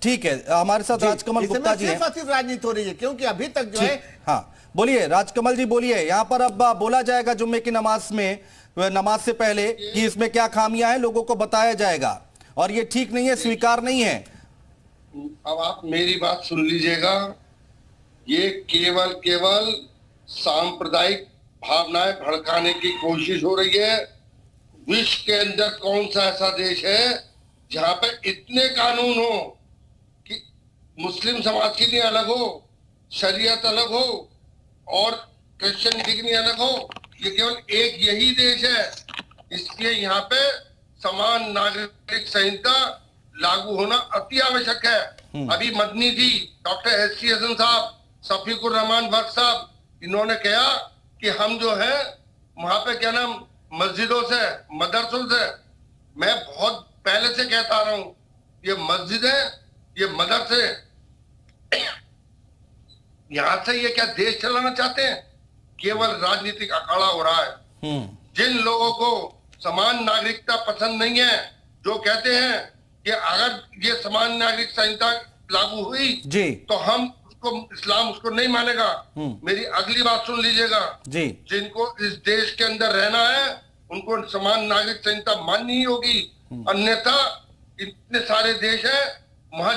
ठीक है, हमारे साथ राजकमल गुप्ता जी हैं। सिर्फ राजनीति हो रही है, क्योंकि अभी तक जो है। हाँ बोलिए राजकमल जी, बोलिए। यहाँ पर अब बोला जाएगा जुम्मे की नमाज में, नमाज से पहले, कि इसमें क्या खामियां हैं लोगों को बताया जाएगा और ये ठीक नहीं है, स्वीकार नहीं है। अब आप मेरी बात सुन लीजिएगा, ये केवल सांप्रदायिक भावनाएं भड़काने की कोशिश हो रही है। विश्व के अंदर कौन सा ऐसा देश है जहां पे इतने कानून हो कि मुस्लिम समाज के लिए अलग हो, शरीयत अलग हो और क्रिश्चियनिटी के लिए अलग हो? ये केवल एक यही देश है। इसलिए यहाँ पे समान नागरिक संहिता लागू होना अति आवश्यक है। अभी मदनी जी, डॉक्टर एस.सी. हसन साहब, शफीकुर रहमान बख्श साहब, इन्होंने कहा कि हम जो है वहां पे क्या नाम मस्जिदों से, मदरसों से, मैं बहुत पहले से कहता आ रहा हूं, ये मस्जिद है, ये मदरसे, यहां से ये क्या देश चलाना चाहते हैं? केवल राजनीतिक अखाड़ा हो रहा है। जिन लोगों को समान नागरिकता पसंद नहीं है, जो कहते हैं कि अगर ये समान नागरिक संहिता लागू हुई जी तो हम इस्लाम उसको नहीं मानेगा। मेरी अगली बात सुन लीजिएगा जी, जिनको इस देश के अंदर रहना है उनको समान नागरिक संहिता माननी ही होगी, अन्यथा इतने सारे देश हैं वहां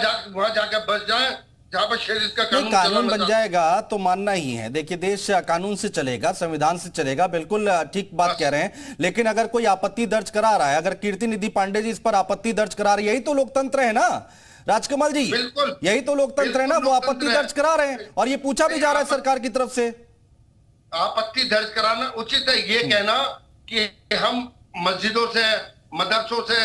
जाकर बस जाए जहां पर शरीयत का कानून बन जाएगा तो मानना ही है। देखिए देश कानून से चलेगा, संविधान से चलेगा, बिल्कुल ठीक बात कह रहे हैं। लेकिन अगर कोई आपत्ति दर्ज करा रहा है, अगर कीर्ति निधि पांडे जी इस पर आपत्ति दर्ज करा रही है, यही तो लोकतंत्र है ना राजकमल जी, यही तो लोकतंत्र है ना। वो आपत्ति दर्ज करा रहे हैं और ये पूछा भी जा रहा है सरकार की तरफ से। आपत्ति दर्ज कराना उचित है। ये कहना कि हम मस्जिदों से, मदरसों से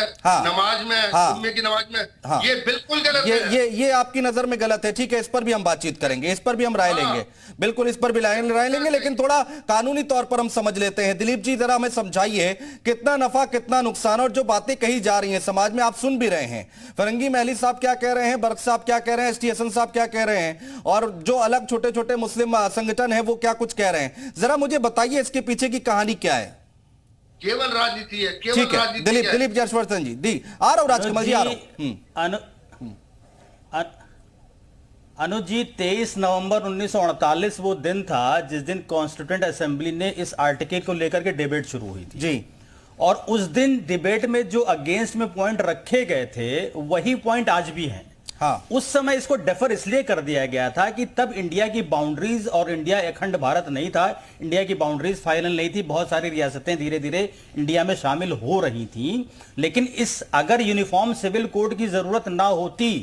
नमाज में, जुम्मे की नमाज में, ये बिल्कुल गलत है। ये आपकी नजर में गलत है। ठीक है, इस पर भी हम बातचीत करेंगे, इस पर भी हम राय लेंगे, बिल्कुल इस पर भी राय लेंगे। लेकिन थोड़ा कानूनी तौर पर हम समझ लेते हैं। दिलीप जी जरा हमें समझाइए, कितना नफा कितना नुकसान, और जो बातें कही जा रही हैं समाज में आप सुन भी रहे हैं, फरंगी महली साहब क्या कह रहे हैं, बर्क साहब क्या कह रहे हैं, एस.टी. हसन साहब क्या कह रहे हैं, और जो अलग छोटे छोटे मुस्लिम संगठन है वो क्या कुछ कह रहे हैं। जरा मुझे बताइए इसके पीछे की कहानी क्या है। केवल राजनीति है, केवल ठीक है, राजनीति है। दिलीप जर्शवर्धन जी, दी आ रहा हूं, राजकमल जी आ रहा हूं। अनुज जी, 23 नवंबर 1948 वो दिन था जिस दिन कॉन्स्टिट्यूएंट असेंबली ने इस आर्टिकल को लेकर के डिबेट शुरू हुई थी जी। और उस दिन डिबेट में जो अगेंस्ट में पॉइंट रखे गए थे वही पॉइंट आज भी हैं। हाँ। उस समय इसको डेफर इसलिए कर दिया गया था कि तब इंडिया की बाउंड्रीज, और इंडिया अखंड भारत नहीं था, इंडिया की बाउंड्रीज फाइनल नहीं थी, बहुत सारी रियासतें धीरे धीरे इंडिया में शामिल हो रही थी। लेकिन अगर यूनिफॉर्म सिविल कोड की जरूरत ना होती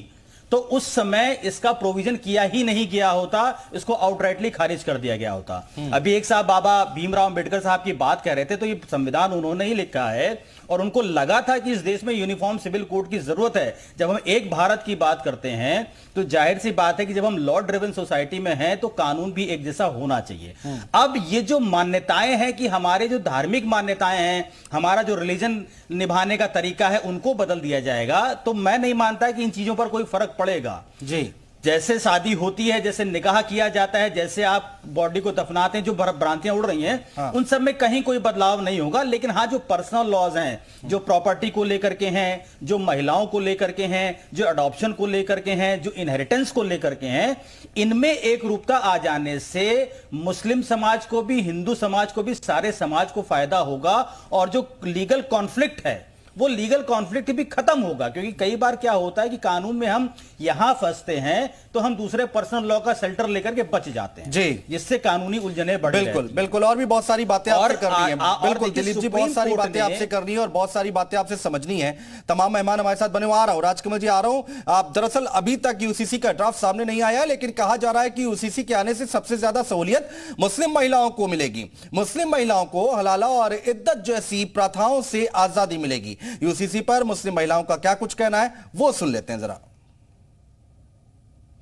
तो उस समय इसका प्रोविजन किया ही नहीं गया होता, इसको आउटराइटली खारिज कर दिया गया होता। अभी एक साहब बाबा भीमराव अंबेडकर साहब की बात कर रहे थे, तो ये संविधान उन्होंने ही लिखा है और उनको लगा था कि इस देश में यूनिफॉर्म सिविल कोड की जरूरत है। जब हम एक भारत की बात करते हैं तो जाहिर सी बात है कि जब हम लॉ ड्रिवन सोसाइटी में हैं तो कानून भी एक जैसा होना चाहिए। अब ये जो मान्यताएं हैं कि हमारे जो धार्मिक मान्यताएं हैं, हमारा जो रिलीजन निभाने का तरीका है, उनको बदल दिया जाएगा, तो मैं नहीं मानता कि इन चीजों पर कोई फर्क पड़ेगा। जी, जैसे शादी होती है, जैसे निकाह किया जाता है, जैसे आप बॉडी को दफनाते हैं, जो भ्रांतियां उड़ रही हैं, हाँ। उन सब में कहीं कोई बदलाव नहीं होगा। लेकिन हाँ, जो पर्सनल लॉज हैं, जो प्रॉपर्टी को लेकर के हैं, जो महिलाओं को लेकर के हैं, जो अडॉप्शन को लेकर के हैं, जो इनहेरिटेंस को लेकर के हैं, इनमें एक रूपता आ जाने से मुस्लिम समाज को भी, हिंदू समाज को भी, सारे समाज को फायदा होगा। और जो लीगल कॉन्फ्लिक्ट है वो लीगल कॉन्फ्लिक्ट भी खत्म होगा। क्योंकि कई बार क्या होता है कि कानून में हम यहां फंसते हैं तो हम दूसरे पर्सनल लॉ का शेल्टर लेकर के बच जाते हैं, जी, जिससे कानूनी उलझने बढ़ जाती हैं। बिल्कुल बिल्कुल, और भी बहुत सारी बातें आपसे करनी है। बिल्कुल दिलीप जी, बहुत सारी बातें आपसे करनी है और बहुत सारी बातें आपसे समझनी है। तमाम मेहमान हमारे साथ बने हुए, आ रहा हूं राजकमल जी, आ रहा हूं। आप दरअसल अभी तक यूसीसी का ड्राफ्ट सामने नहीं आया, लेकिन कहा जा रहा है कि यूसीसी के आने से सबसे ज्यादा सहूलियत मुस्लिम महिलाओं को मिलेगी। मुस्लिम महिलाओं को हलाला और इद्दत जैसी प्रथाओं से आजादी मिलेगी। यूसीसी पर मुस्लिम महिलाओं का क्या कुछ कहना है वो सुन लेते हैं जरा।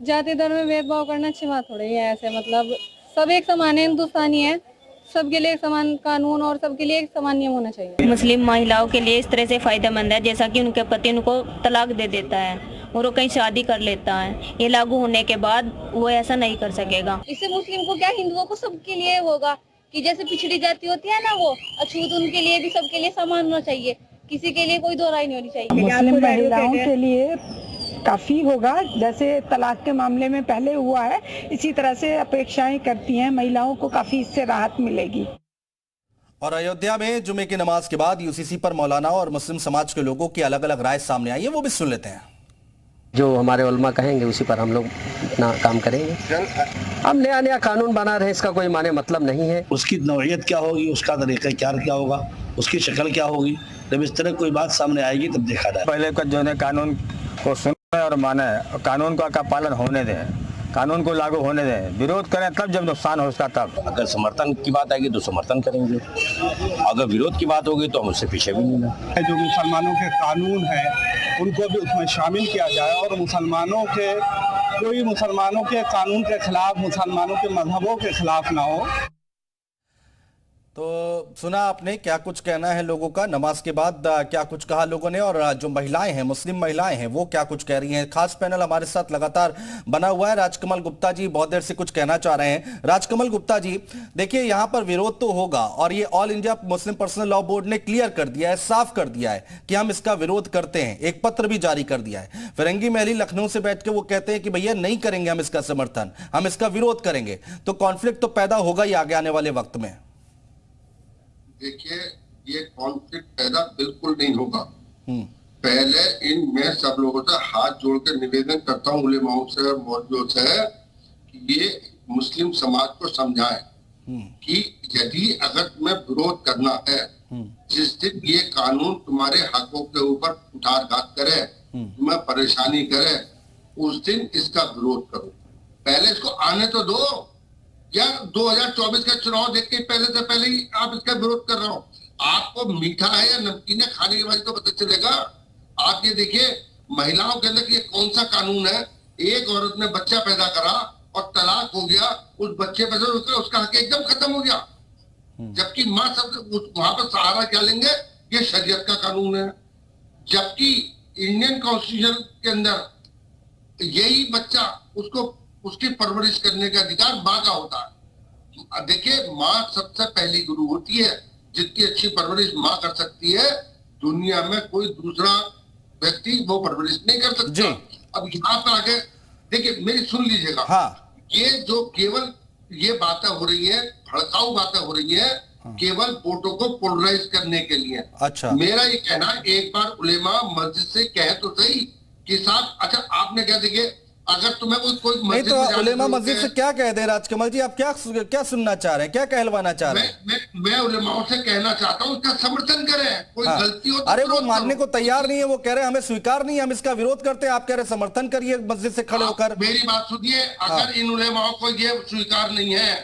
जाति धर्म में भेदभाव करना अच्छी बात हो रही है। ऐसे मतलब सब एक समान है, हिंदुस्तानी है, सबके लिए एक समान कानून और सबके लिए एक समान नियम होना चाहिए। मुस्लिम महिलाओं के लिए इस तरह से फायदेमंद है, जैसा कि उनके पति उनको तलाक दे देता है और वो कहीं शादी कर लेता है, ये लागू होने के बाद वो ऐसा नहीं कर सकेगा। इससे मुस्लिम को क्या, हिंदुओं को सबके लिए होगा कि जैसे पिछड़ी जाति होती है ना, वो अछूत, उनके लिए भी सबके लिए समान होना चाहिए, किसी के लिए कोई दोहराई नहीं होनी चाहिए। मुस्लिम महिलाओं के लिए काफ़ी होगा। जैसे तलाक के मामले में पहले हुआ है, इसी तरह से अपेक्षाएं करती हैं महिलाओं को, काफ़ी इससे राहत मिलेगी। और अयोध्या में जुमे की नमाज के बाद यूसीसी पर मौलाना और मुस्लिम समाज के लोगों की अलग अलग राय सामने आई है, वो भी सुन लेते हैं। जो हमारे उलमा कहेंगे उसी पर हम लोग अपना काम करेंगे। हम नया नया कानून बना रहे हैं, इसका कोई माने मतलब नहीं है। उसकी नौइयत क्या होगी, उसका तरीका क्या होगा, उसकी शक्ल क्या होगी, जब इस तरह कोई बात सामने आएगी तब देखा जाए। पहले का जो है कानून को सुने और माने, कानून का पालन होने दें, कानून को लागू होने दें। विरोध करें तब जब नुकसान हो उसका तब। अगर समर्थन की बात आएगी तो समर्थन करेंगे, अगर विरोध की बात होगी तो हम उससे पीछे भी नहीं है। जो मुसलमानों के कानून है उनको भी उसमें शामिल किया जाए और मुसलमानों के कानून के खिलाफ, मुसलमानों के मजहबों के खिलाफ ना हो। तो सुना आपने क्या कुछ कहना है लोगों का, नमाज के बाद क्या कुछ कहा लोगों ने, और जो महिलाएं हैं, मुस्लिम महिलाएं हैं, वो क्या कुछ कह रही हैं। खास पैनल हमारे साथ लगातार बना हुआ है। राजकमल गुप्ता जी बहुत देर से कुछ कहना चाह रहे हैं। राजकमल गुप्ता जी, देखिए यहां पर विरोध तो होगा और ये all India Muslim personal law board ने क्लियर कर दिया है, साफ कर दिया है कि हम इसका विरोध करते हैं, एक पत्र भी जारी कर दिया है। फिरंगी महली लखनऊ से बैठ के वो कहते हैं कि भैया नहीं करेंगे हम इसका समर्थन, हम इसका विरोध करेंगे। तो कॉन्फ्लिक्ट तो पैदा होगा ही आगे आने वाले वक्त में। देखिए, ये कॉन्फ्लिक्ट पैदा बिल्कुल नहीं होगा। पहले मैं सब लोगों से हाथ जोड़ कर निवेदन करता हूँ, उलेमाओं से और मौलवियों से, कि ये मुस्लिम समाज को समझाएं कि यदि अगर तुम्हें विरोध करना है, जिस दिन ये कानून तुम्हारे हकों के ऊपर कुठारघात करे, तुम्हें परेशानी करे, उस दिन इसका विरोध करो। पहले इसको आने तो दो, या 2024 का चुनाव देख के पहले ही आप इसका विरोध कर रहे हो। आपको मीठा है या नमकीन है खाने के बाद तो पता चलेगा। आप ये देखिए, महिलाओं के अंदर ये कौन सा कानून है, एक औरत ने बच्चा पैदा करा और तलाक हो गया, उस बच्चे पे उसका हक एकदम खत्म हो गया, जबकि माँ सब वहां पर सहारा क्या लेंगे, ये शरीयत का कानून है। जबकि इंडियन कॉन्स्टिट्यूशन के अंदर यही बच्चा, उसको उसकी परवरिश करने का अधिकार माँ का होता है। देखिए, माँ सबसे पहली गुरु होती है, जितनी अच्छी परवरिश माँ कर सकती है, दुनिया में कोई दूसरा व्यक्ति वो परवरिश नहीं कर सकता। अब यहाँ पर आगे देखिए, मेरी सुन लीजिएगा। हाँ। ये जो केवल ये बातें हो रही है, भड़काऊ बातें हो रही है, केवल वोटों को पोलराइज करने के लिए। अच्छा, मेरा ये कहना, एक बार उलेमा मस्जिद से कहे तो सही कि साहब, अच्छा आपने क्या, देखिए अगर तुम्हें कोई नहीं तो उलेमा मस्जिद से क्या कह दे राजकमल जी, आप क्या सुनना चाह रहे हैं, क्या कहलवाना चाह रहे हैं? मैं उलेमाओं से कहना चाहता हूँ इसका समर्थन करें, कोई गलती हो तो। अरे वो मानने को तैयार नहीं है, वो कह रहे हैं हमें स्वीकार नहीं है, हम इसका विरोध करते हैं। आप कह रहे समर्थन करिए मस्जिद से खड़े होकर। मेरी बात सुनिए, अगर इन उलेमाओं को ये स्वीकार नहीं है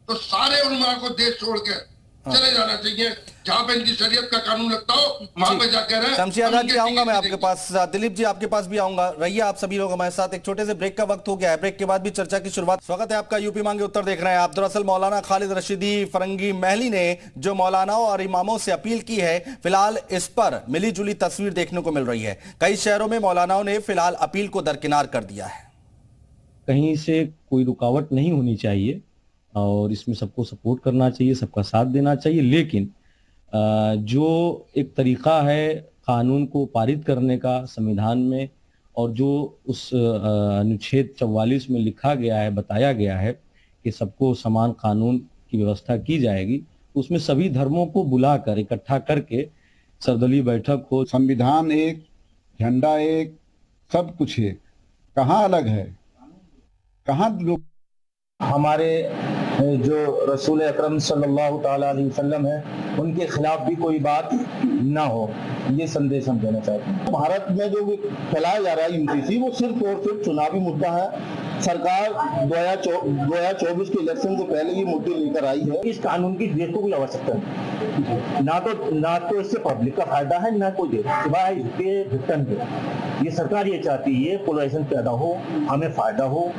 तो सारे उलेमा को देश छोड़ के चले जाना चाहिए, जहां पे इनकी शरीयत का कानून लगता हो वहां पे जाकर रहे। शमशियादा जी आऊंगा मैं आपके पास, दिलीप जी आपके पास भी आऊंगा, रहिए आप सभी लोग हमारे साथ। एक छोटे से ब्रेक का वक्त हो गया है, ब्रेक के बाद भी चर्चा की शुरुआत। स्वागत है आपका, यूपी मांगे उत्तर देख रहे हैं आप। दरअसल मौलाना खालिद रशीदी फिरंगी महली ने जो मौलानाओं और इमामों से अपील की है, फिलहाल इस पर मिली जुली तस्वीर देखने को मिल रही है। कई शहरों में मौलानाओं ने फिलहाल अपील को दरकिनार कर दिया है। कहीं से कोई रुकावट नहीं होनी चाहिए और इसमें सबको सपोर्ट करना चाहिए, सबका साथ देना चाहिए। लेकिन जो एक तरीका है कानून को पारित करने का संविधान में, और जो उस अनुच्छेद 44 में लिखा गया है, बताया गया है कि सबको समान कानून की व्यवस्था की जाएगी, उसमें सभी धर्मों को बुलाकर इकट्ठा करके सर्वदलीय बैठक हो। संविधान एक, झंडा एक, सब कुछ एक, कहाँ अलग है, कहाँ लोग। हमारे जो रसूल अकरम सल्लल्लाहु ताला अलैहि वसल्लम है, उनके खिलाफ भी कोई बात ना हो, ये संदेश हम देना चाहते हैं। भारत में जो फैलाया जा रहा है यूसीसी, वो सिर्फ और सिर्फ चुनावी मुद्दा है। सरकार 2024 के इलेक्शन से पहले ये मुद्दे लेकर आई है। इस कानून की देश को कोई आवश्यकता नहीं, ना तो इससे पब्लिक का फायदा है, ना कोई देश, सिवाय इसके रिटर्न के। ये सरकार ये चाहती है पोलराइजेशन पैदा हो, हमें फायदा हो।